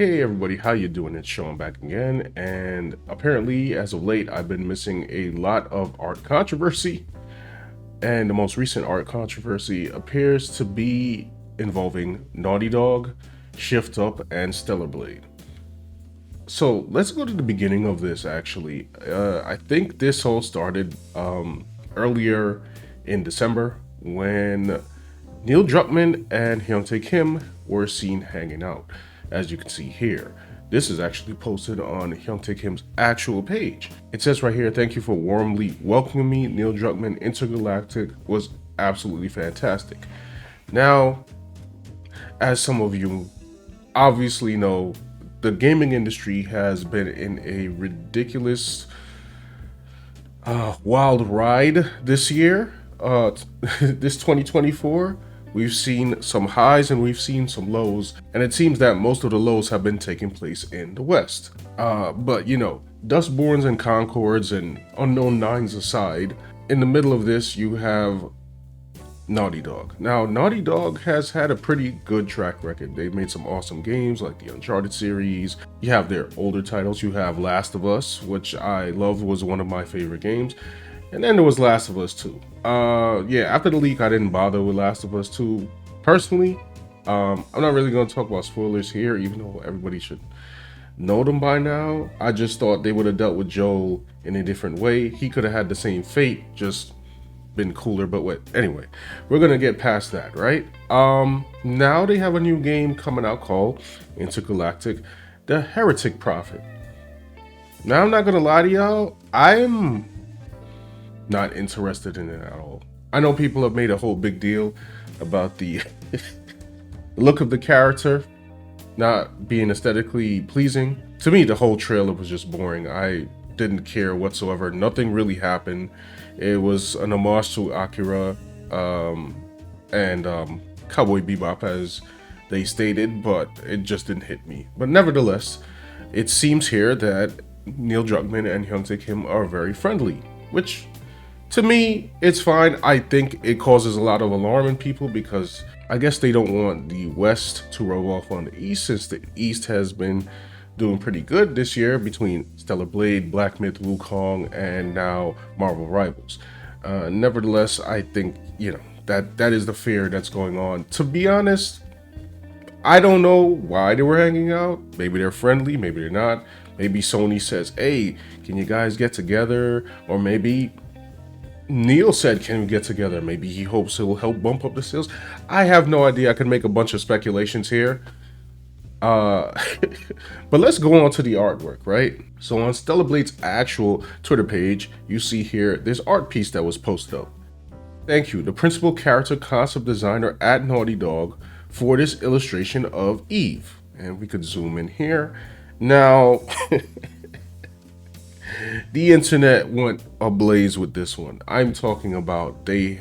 Hey everybody, how you doing? It's Sean back again, and apparently as of late I've been missing a lot of art controversy, and the most recent art controversy appears to be involving Naughty Dog, Shift Up, and Stellar Blade. So let's go to the beginning of this actually. I think this all started earlier in December when Neil Druckmann and Hyung Kim were seen hanging out, as you can see here. This is actually posted on Hyung Kim's actual page. It says right here, "Thank you for warmly welcoming me. Neil Druckmann Intergalactic was absolutely fantastic." Now, as some of you obviously know, the gaming industry has been in a ridiculous wild ride this year. This 2024. We've seen some highs and we've seen some lows, and it seems that most of the lows have been taking place in the West. But you know, Dustborns and Concords and Unknown Nines aside, in the middle of this you have Naughty Dog. Now, Naughty Dog has had a pretty good track record. They've made some awesome games like the Uncharted series. You have their older titles. You have Last of Us, which I loved, was one of my favorite games. And then there was Last of Us 2. Yeah, after the leak, I didn't bother with Last of Us 2 personally. I'm not really going to talk about spoilers here, even though everybody should know them by now. I just thought they would have dealt with Joel in a different way. He could have had the same fate, just been cooler, but what? Anyway, we're going to get past that, right? Now they have a new game coming out called Intergalactic, The Heretic Prophet. Now, I'm not going to lie to y'all, I'm not interested in it at all. I know people have made a whole big deal about the look of the character not being aesthetically pleasing. To me, the whole trailer was just boring. I didn't care whatsoever. Nothing really happened. It was an homage to Akira and Cowboy Bebop, as they stated, but it just didn't hit me. But nevertheless, it seems here that Neil Druckmann and Hyung Kim are very friendly, which to me, it's fine. I think it causes a lot of alarm in people because I guess they don't want the West to rub off on the East, since the East has been doing pretty good this year between Stellar Blade, Black Myth, Wukong, and now Marvel Rivals. Nevertheless, I think, you know, that is the fear that's going on. To be honest, I don't know why they were hanging out. Maybe they're friendly, maybe they're not. Maybe Sony says, "Hey, can you guys get together?" Or maybe Neil said, "Can we get together?" Maybe he hopes it will help bump up the sales. I have no idea. I could make a bunch of speculations here. But let's go on to the artwork, right? So on Stellar Blade's actual Twitter page, you see here this art piece that was posted up. "Thank you, the principal character concept designer at Naughty Dog, for this illustration of Eve." And we could zoom in here. Now, the internet went ablaze with this one. I'm talking about they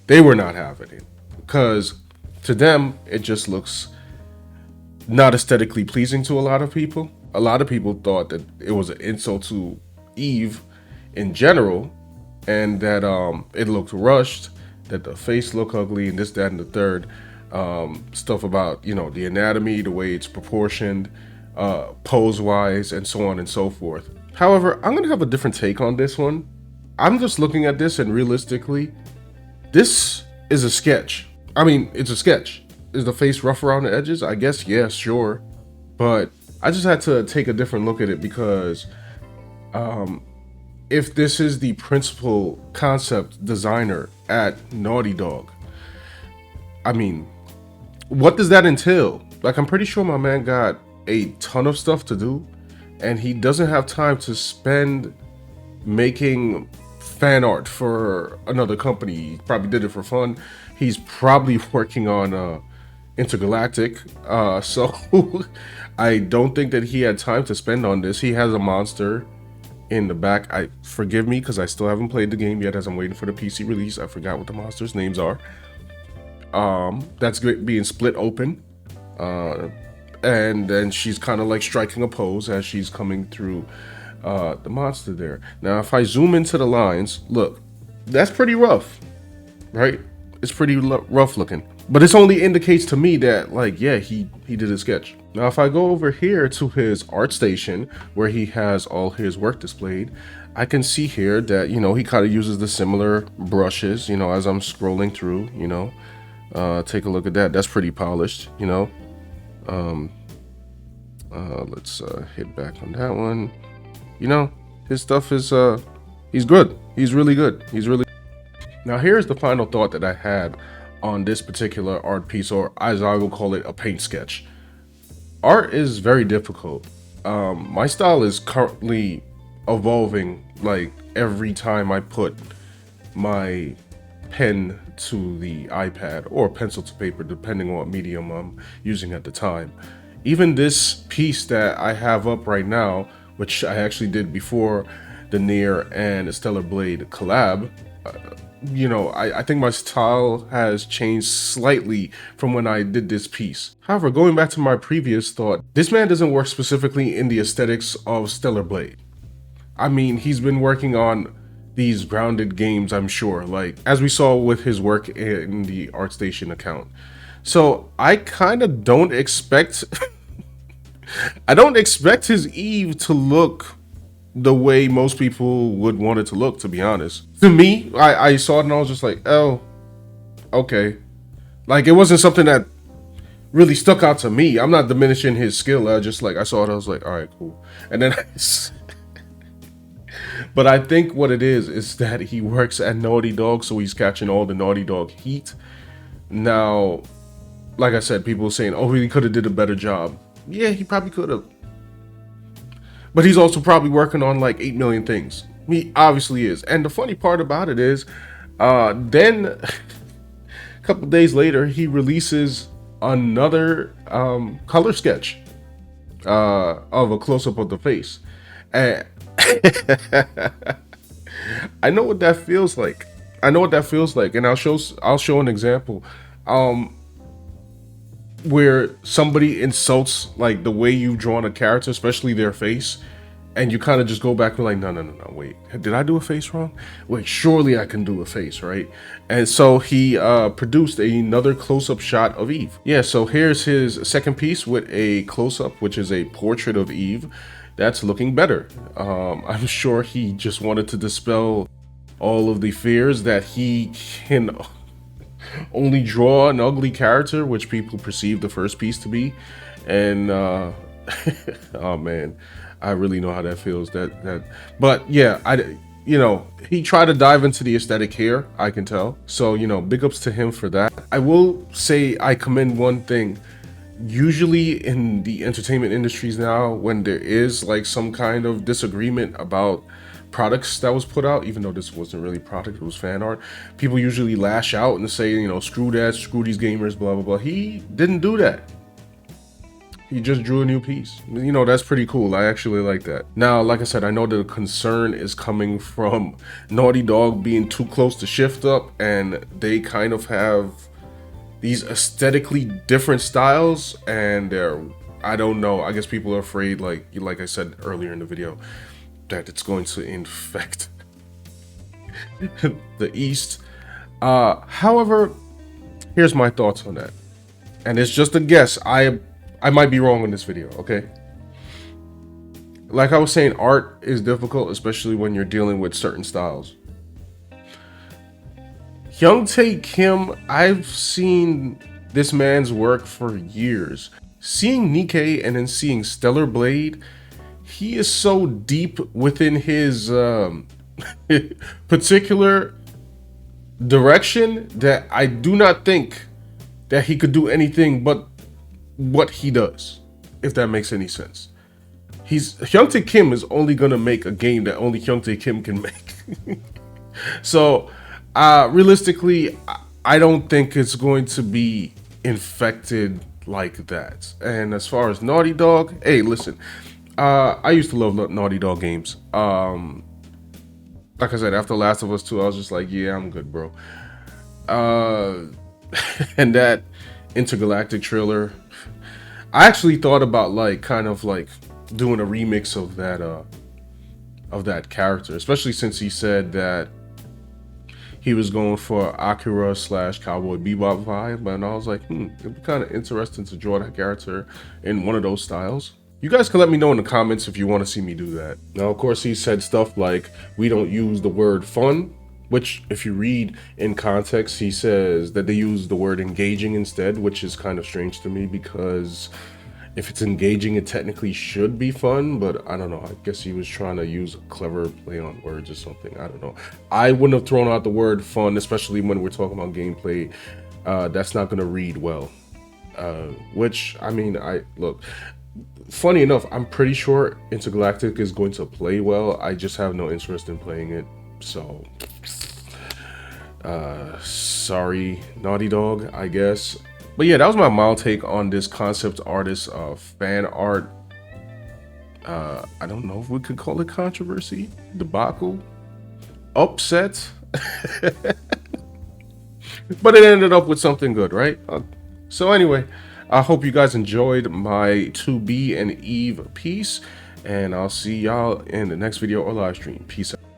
were not having it, because to them it just looks not aesthetically pleasing to a lot of people. A lot of people thought that it was an insult to Eve in general, and that it looked rushed, that the face looked ugly, and this, that, and the third. Stuff about, you know, the anatomy, the way it's proportioned, pose-wise, and so on and so forth. However, I'm going to have a different take on this one. I'm just looking at this, and realistically, this is a sketch. I mean, it's a sketch. Is the face rough around the edges? I guess, yeah, sure. But I just had to take a different look at it because if this is the principal concept designer at Naughty Dog, I mean, what does that entail? Like, I'm pretty sure my man got a ton of stuff to do, and he doesn't have time to spend making fan art for another company. He probably did it for fun. He's probably working on Intergalactic, so I don't think that he had time to spend on this. He has a monster in the back. Forgive me because I still haven't played the game yet, as I'm waiting for the PC release. I forgot what the monsters' names are. That's being split open. And then she's kind of like striking a pose as she's coming through the monster there. Now, if I zoom into the lines, look, that's pretty rough, right? It's pretty rough looking. But this only indicates to me that, like, yeah, he did a sketch. Now, if I go over here to his art station where he has all his work displayed, I can see here that, he kind of uses the similar brushes, as I'm scrolling through, take a look at that. That's pretty polished, let's hit back on that one. His stuff is, he's good. He's really good. Now, here's the final thought that I had on this particular art piece, or as I will call it, a paint sketch. Art is very difficult. My style is currently evolving, like every time I put my pen to the iPad or pencil to paper, depending on what medium I'm using at the time. Even this piece that I have up right now, which I actually did before the Nier and Stellar Blade collab, I think my style has changed slightly from when I did this piece. However, going back to my previous thought, this man doesn't work specifically in the aesthetics of Stellar Blade. I mean, he's been working on these grounded games, I'm sure, like as we saw with his work in the ArtStation account. So I kind of don't expect I don't expect his Eve to look the way most people would want it to look, to be honest. To me, I saw it and I was just like, oh, okay. Like, it wasn't something that really stuck out to me. I'm not diminishing his skill. I saw it, I was like, all right, cool. And then but I think what it is that he works at Naughty Dog, so he's catching all the Naughty Dog heat. Now, like I said, people saying, oh, he could have did a better job. Yeah, he probably could have. But he's also probably working on like 8 million things. He obviously is. And the funny part about it is, then a couple days later, he releases another color sketch of a close-up of the face. And I know what that feels like. And I'll show an example. Where somebody insults like the way you've drawn a character, especially their face, and you kind of just go back and like, no, wait, did I do a face wrong? Wait, surely I can do a face, right? And so he produced another close-up shot of Eve. Yeah, so here's his second piece with a close-up, which is a portrait of Eve. That's looking better. I'm sure he just wanted to dispel all of the fears that he can only draw an ugly character, which people perceive the first piece to be. And oh man, I really know how that feels. But yeah, he tried to dive into the aesthetic here, I can tell. So, big ups to him for that. I will say I commend one thing. Usually in the entertainment industries now, when there is like some kind of disagreement about products that was put out, even though this wasn't really product, it was fan art, people usually lash out and say, screw that, screw these gamers, blah blah blah. He didn't do that. He just drew a new piece. That's pretty cool. I actually like that. Now, like I said, I know the concern is coming from Naughty Dog being too close to Shift Up, and they kind of have these aesthetically different styles, and I don't know, I guess people are afraid, like I said earlier in the video, that it's going to infect the East. However, here's my thoughts on that, and it's just a guess. I might be wrong in this video, okay? Like I was saying, art is difficult, especially when you're dealing with certain styles. Hyung Kim, I've seen this man's work for years. Seeing Nikkei and then seeing Stellar Blade, he is so deep within his particular direction that I do not think that he could do anything but what he does, if that makes any sense. Hyung Kim is only gonna make a game that only Hyung Kim can make. So realistically, I don't think it's going to be infected like that. And as far as Naughty Dog, hey, listen, I used to love Naughty Dog games. Like I said, after Last of Us 2, I was just like, yeah, I'm good, bro. And that intergalactic trailer, I actually thought about kind of doing a remix of that character, especially since he said that he was going for Akira / Cowboy Bebop vibe, and I was like, it'd be kind of interesting to draw that character in one of those styles. You guys can let me know in the comments if you want to see me do that. Now, of course, he said stuff like, we don't use the word fun, which if you read in context, he says that they use the word engaging instead, which is kind of strange to me because if it's engaging, it technically should be fun, but I don't know. I guess he was trying to use a clever play on words or something. I don't know. I wouldn't have thrown out the word fun, especially when we're talking about gameplay. That's not going to read well. Which, I mean, look, funny enough, I'm pretty sure Intergalactic is going to play well. I just have no interest in playing it. So, sorry, Naughty Dog, I guess. But yeah, that was my mild take on this concept artist fan art. I don't know if we could call it controversy, debacle, upset. But it ended up with something good, right? So anyway, I hope you guys enjoyed my 2B and Eve piece, and I'll see y'all in the next video or live stream. Peace out.